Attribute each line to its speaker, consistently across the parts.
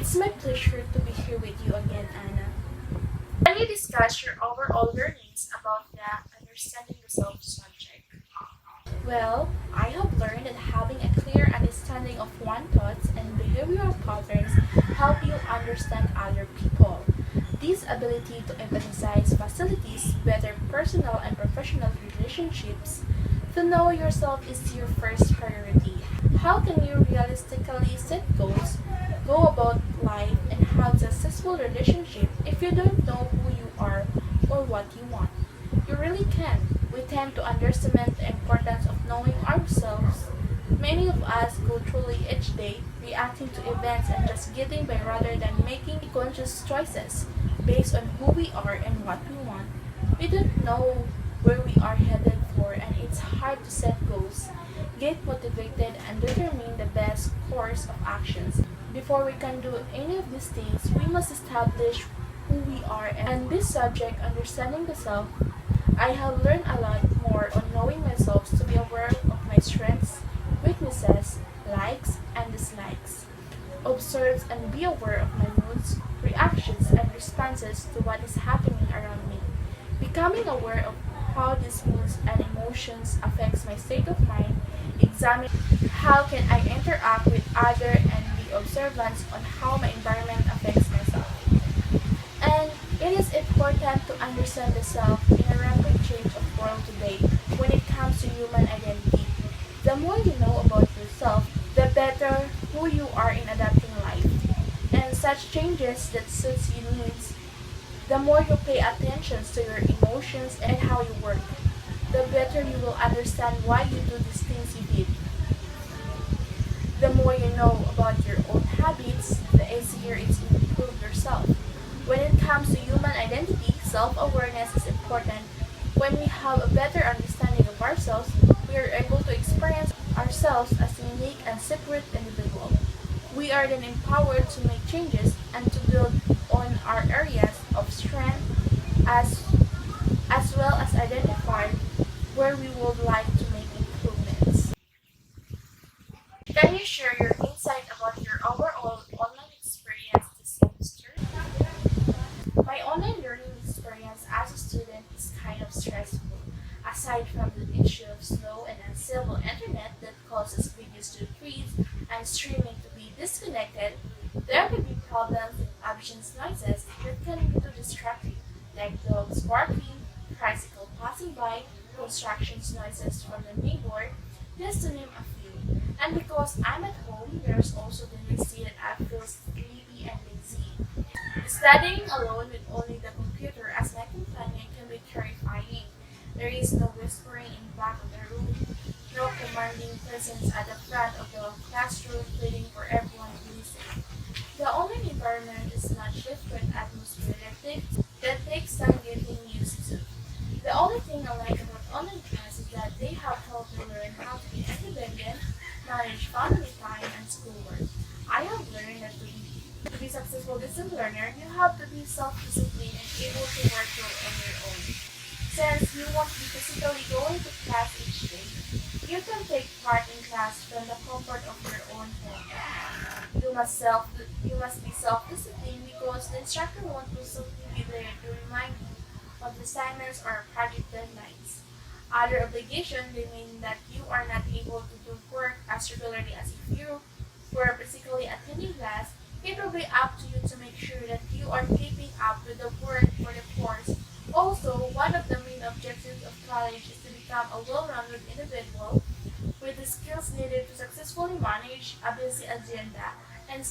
Speaker 1: It's my pleasure to be here with you again, Anna. Can you discuss your overall learnings about the understanding the self subject? Well, I have learned that having a clear understanding of one's thoughts and behavioral patterns help you understand other people. This ability to empathize facilitates better personal and professional relationships. To know yourself is your first priority. How can you realistically set goals, go about life, and have a successful relationship if you don't know who you are or what you want? You really can. We tend to underestimate the importance of knowing ourselves. Many of us go through each day reacting to events and just getting by rather than making conscious choices based on who we are and what we want. We don't know where we are headed for, and it's hard to set goals, get motivated, and determine the best course of actions. Before we can do any of these things, we must establish who we are, and this subject, understanding the self, I have learned a lot more on knowing myself to be aware of my strengths, weaknesses, likes, and dislikes. Observe and be aware of my moods, reactions, and responses to what is happening around me. Becoming aware of how these moods and emotions affects my state of mind, examine how can I interact with others and be observant on how my environment affects myself. And it is important to understand the self in a rapid change of world today when it comes to human identity. The more you know about yourself, the better who you are in adapting life. And such changes that suits your needs, the more you pay attention to your emotions and how you work, the better you will understand why you do these things you did. The more you know about your own habits, the easier it is to improve yourself. When it comes to human identity, self-awareness is important. When we have a better understanding of ourselves, we are able to experience ourselves as a unique and separate individual. We are then empowered to make changes and to build on our areas of strength as, as well as identify where we would like to make improvements. Can you share your insight about your overall online experience this semester? My online learning experience as a student is kind of stressful. Aside from the issue of slow and unstable internet that causes videos to freeze and streaming to be disconnected, there can be problems with obnoxious noises that can be too distracting, like dogs barking, tricycle passing by, construction noises from the neighbor, just to name a few. And because I'm at home, there's also the tendency that I feel sleepy and lazy. Studying alone with only the computer as my companion can be terrifying. There is no whispering in the back of the room, no commanding presence at the front of the classroom pleading for everyone to listen. The online environment is not different atmosphere that takes time getting used to. The only thing I like about online class is that they have helped me learn how to be independent, manage family time, and schoolwork. I have learned that to be successful as a learner, you have to be self-disciplined and able to work well on your own. Since you won't be physically going to class each day, you can take part in class from the comfort of your own home. You must be self-disciplined because the instructor won't simply be there to remind you of the assignments or project deadlines. Other obligations remain that you are not able to do work as regularly as if you were physically attending class. It will be up to you to make sure that you are keeping up with the work for the course. Also, one of the main objectives of college is to become a well-rounded individual with the skills needed to successfully manage a busy agenda, and,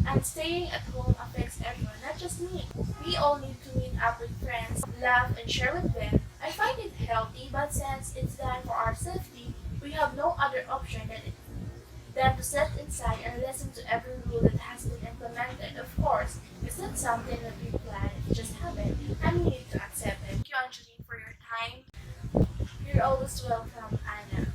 Speaker 1: and staying at home affects everyone, not just me. We all need to meet up with friends, laugh, and share with them. I find it healthy, but since it's done for our safety, we have no other option than to sit inside and listen to every rule that has been implemented. Of course, it's not something that we plan, it just happened, and we need to accept it. Thank you, Angeline, for your time. You're always welcome, Anna.